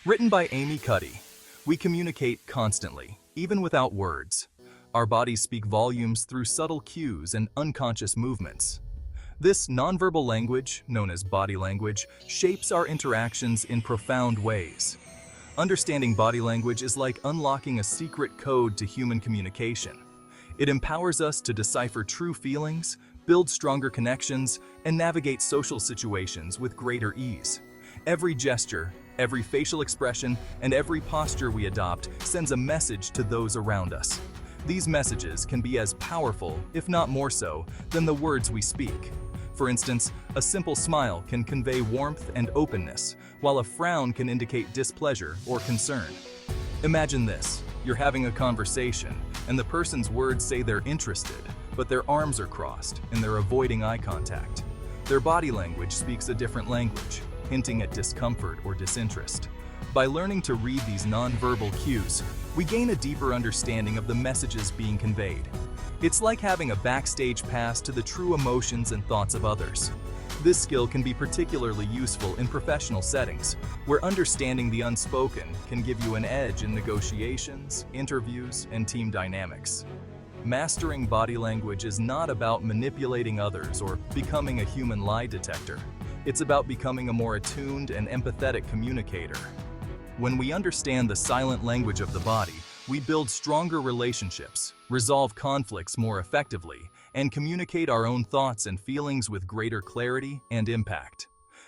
Written by Amy Cuddy. We communicate constantly, even without words. Our bodies speak volumes through subtle cues and unconscious movements. This nonverbal language, known as body language, shapes our interactions in profound ways. Understanding body language is like unlocking a secret code to human communication. It empowers us to decipher true feelings, build stronger connections, and navigate social situations with greater ease. Every gesture, every facial expression, and every posture we adopt sends a message to those around us. These messages can be as powerful, if not more so, than the words we speak. For instance, a simple smile can convey warmth and openness, while a frown can indicate displeasure or concern. Imagine this: you're having a conversation, and the person's words say they're interested, but their arms are crossed and they're avoiding eye contact. Their body language speaks a different language, hinting at discomfort or disinterest. By learning to read these nonverbal cues, we gain a deeper understanding of the messages being conveyed. It's like having a backstage pass to the true emotions and thoughts of others. This skill can be particularly useful in professional settings, where understanding the unspoken can give you an edge in negotiations, interviews, and team dynamics. Mastering body language is not about manipulating others or becoming a human lie detector. It's about becoming a more attuned and empathetic communicator. When we understand the silent language of the body, we build stronger relationships, resolve conflicts more effectively, and communicate our own thoughts and feelings with greater clarity and impact.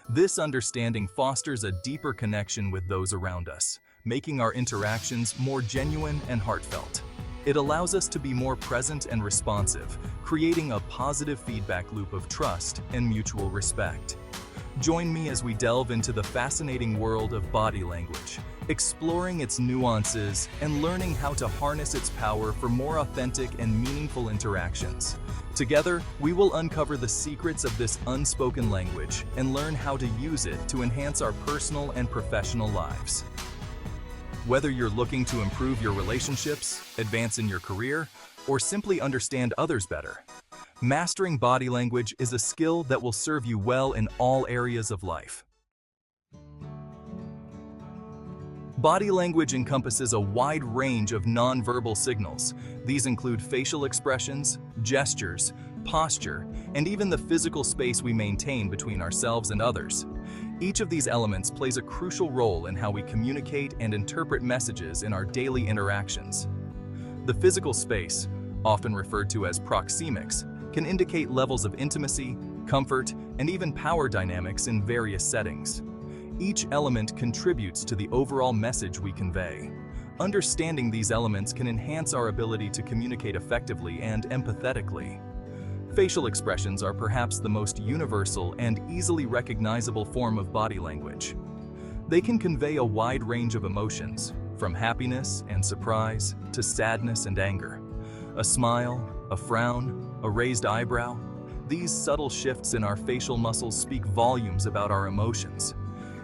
This understanding fosters a deeper connection with those around us, making our interactions more genuine and heartfelt. It allows us to be more present and responsive, creating a positive feedback loop of trust and mutual respect. Join me as we delve into the fascinating world of body language, exploring its nuances and learning how to harness its power for more authentic and meaningful interactions. Together, we will uncover the secrets of this unspoken language and learn how to use it to enhance our personal and professional lives. Whether you're looking to improve your relationships, advance in your career, or simply understand others better, mastering body language is a skill that will serve you well in all areas of life. Body language encompasses a wide range of nonverbal signals. These include facial expressions, gestures, posture, and even the physical space we maintain between ourselves and others. Each of these elements plays a crucial role in how we communicate and interpret messages in our daily interactions. The physical space, often referred to as proxemics, can indicate levels of intimacy, comfort, and even power dynamics in various settings. Each element contributes to the overall message we convey. Understanding these elements can enhance our ability to communicate effectively and empathetically. Facial expressions are perhaps the most universal and easily recognizable form of body language. They can convey a wide range of emotions, from happiness and surprise to sadness and anger. A smile, a frown, a raised eyebrow. These subtle shifts in our facial muscles speak volumes about our emotions.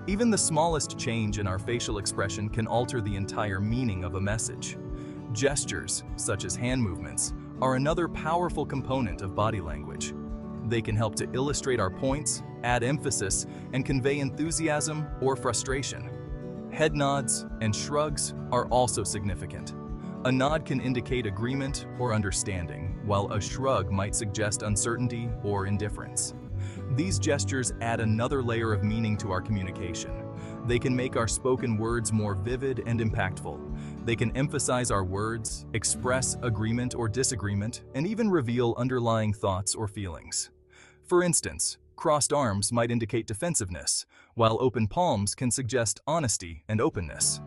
Even the smallest change in our facial expression can alter the entire meaning of a message. Gestures, such as hand movements, are another powerful component of body language. They can help to illustrate our points, add emphasis, and convey enthusiasm or frustration. Head nods and shrugs are also significant. A nod can indicate agreement or understanding, while a shrug might suggest uncertainty or indifference. These gestures add another layer of meaning to our communication. They can make our spoken words more vivid and impactful. They can emphasize our words, express agreement or disagreement, and even reveal underlying thoughts or feelings. For instance, crossed arms might indicate defensiveness, while open palms can suggest honesty and openness.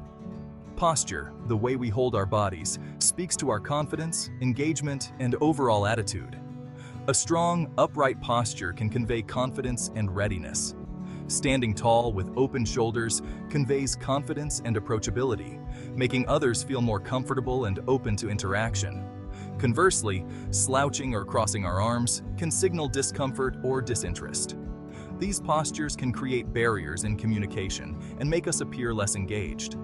Posture, the way we hold our bodies, speaks to our confidence, engagement, and overall attitude. A strong, upright posture can convey confidence and readiness. Standing tall with open shoulders conveys confidence and approachability, making others feel more comfortable and open to interaction. Conversely, slouching or crossing our arms can signal discomfort or disinterest. These postures can create barriers in communication and make us appear less engaged.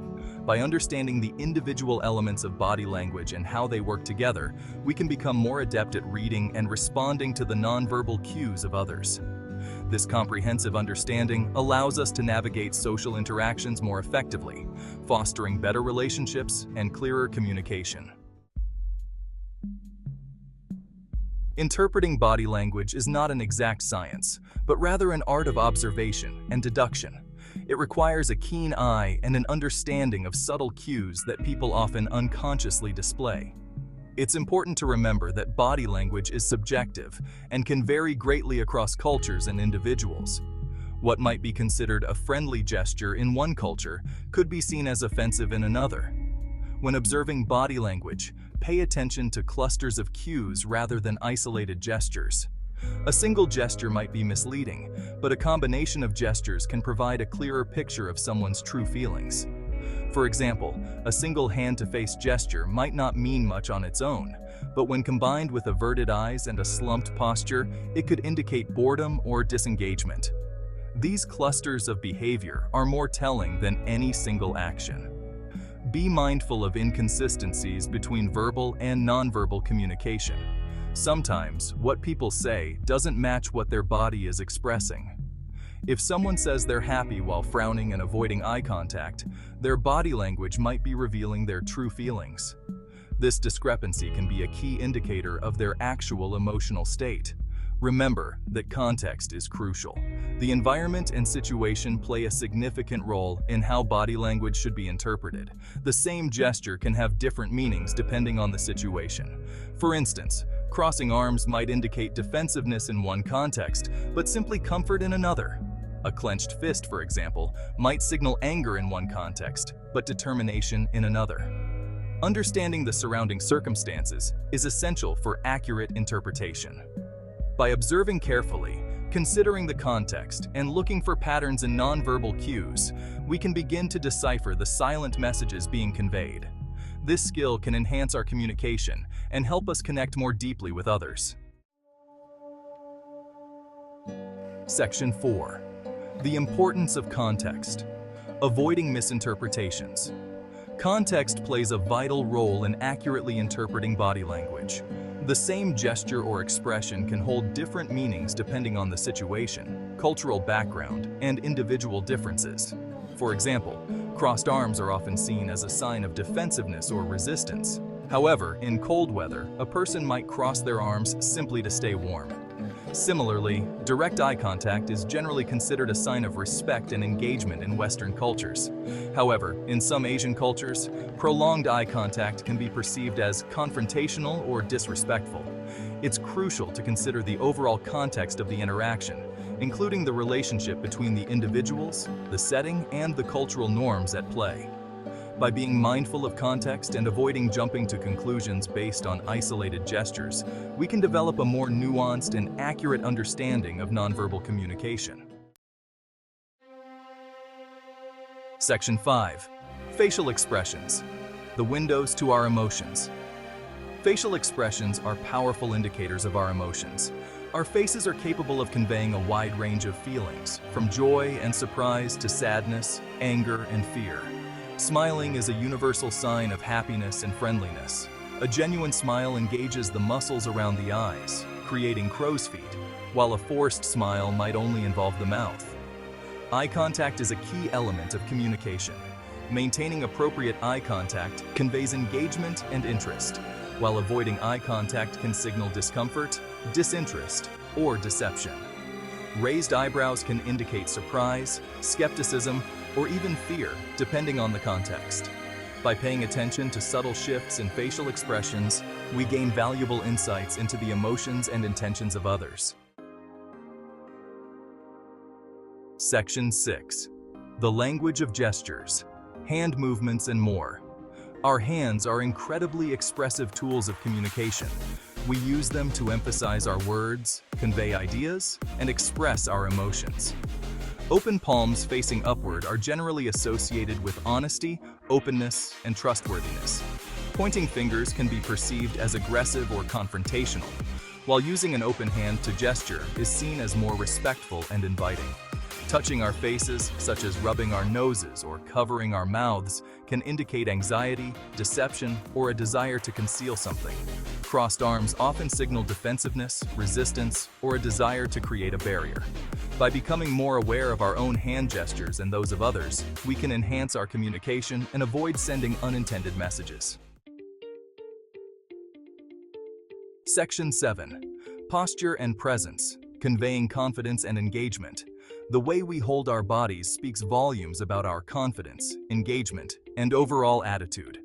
By understanding the individual elements of body language and how they work together, we can become more adept at reading and responding to the nonverbal cues of others. This comprehensive understanding allows us to navigate social interactions more effectively, fostering better relationships and clearer communication. Interpreting body language is not an exact science, but rather an art of observation and deduction. It requires a keen eye and an understanding of subtle cues that people often unconsciously display. It's important to remember that body language is subjective and can vary greatly across cultures and individuals. What might be considered a friendly gesture in one culture could be seen as offensive in another. When observing body language, pay attention to clusters of cues rather than isolated gestures. A single gesture might be misleading, but a combination of gestures can provide a clearer picture of someone's true feelings. For example, a single hand-to-face gesture might not mean much on its own, but when combined with averted eyes and a slumped posture, it could indicate boredom or disengagement. These clusters of behavior are more telling than any single action. Be mindful of inconsistencies between verbal and nonverbal communication. Sometimes, what people say doesn't match what their body is expressing. If someone says they're happy while frowning and avoiding eye contact, their body language might be revealing their true feelings. This discrepancy can be a key indicator of their actual emotional state. Remember that context is crucial. The environment and situation play a significant role in how body language should be interpreted. The same gesture can have different meanings depending on the situation. For instance, crossing arms might indicate defensiveness in one context, but simply comfort in another. A clenched fist, for example, might signal anger in one context, but determination in another. Understanding the surrounding circumstances is essential for accurate interpretation. By observing carefully, considering the context, and looking for patterns in nonverbal cues, we can begin to decipher the silent messages being conveyed. This skill can enhance our communication and help us connect more deeply with others. Section 4. The importance of context. Avoiding misinterpretations. Context plays a vital role in accurately interpreting body language. The same gesture or expression can hold different meanings depending on the situation, cultural background, and individual differences. For example, crossed arms are often seen as a sign of defensiveness or resistance. However, in cold weather, a person might cross their arms simply to stay warm. Similarly, direct eye contact is generally considered a sign of respect and engagement in Western cultures. However, in some Asian cultures, prolonged eye contact can be perceived as confrontational or disrespectful. It's crucial to consider the overall context of the interaction, including the relationship between the individuals, the setting, and the cultural norms at play. By being mindful of context and avoiding jumping to conclusions based on isolated gestures, we can develop a more nuanced and accurate understanding of nonverbal communication. Section 5. Facial expressions. The windows to our emotions. Facial expressions are powerful indicators of our emotions. Our faces are capable of conveying a wide range of feelings, from joy and surprise to sadness, anger, and fear. Smiling is a universal sign of happiness and friendliness. A genuine smile engages the muscles around the eyes, creating crow's feet, while a forced smile might only involve the mouth. Eye contact is a key element of communication. Maintaining appropriate eye contact conveys engagement and interest, while avoiding eye contact can signal discomfort, disinterest, or deception. Raised eyebrows can indicate surprise, skepticism, or even fear, depending on the context. By paying attention to subtle shifts in facial expressions, we gain valuable insights into the emotions and intentions of others. Section 6. The language of gestures, hand movements, and more. Our hands are incredibly expressive tools of communication. We use them to emphasize our words, convey ideas, and express our emotions. Open palms facing upward are generally associated with honesty, openness, and trustworthiness. Pointing fingers can be perceived as aggressive or confrontational, while using an open hand to gesture is seen as more respectful and inviting. Touching our faces, such as rubbing our noses or covering our mouths, can indicate anxiety, deception, or a desire to conceal something. Crossed arms often signal defensiveness, resistance, or a desire to create a barrier. By becoming more aware of our own hand gestures and those of others, we can enhance our communication and avoid sending unintended messages. Section 7. Posture and presence, conveying confidence and engagement. The way we hold our bodies speaks volumes about our confidence, engagement, and overall attitude.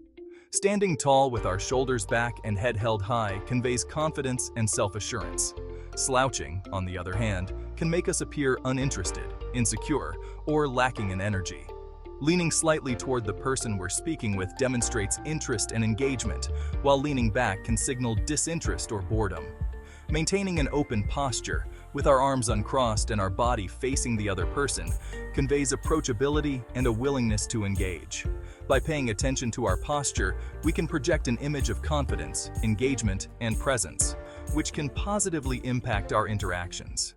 Standing tall with our shoulders back and head held high conveys confidence and self-assurance. Slouching, on the other hand, can make us appear uninterested, insecure, or lacking in energy. Leaning slightly toward the person we're speaking with demonstrates interest and engagement, while leaning back can signal disinterest or boredom. Maintaining an open posture, with our arms uncrossed and our body facing the other person, conveys approachability and a willingness to engage. By paying attention to our posture, we can project an image of confidence, engagement, and presence, which can positively impact our interactions.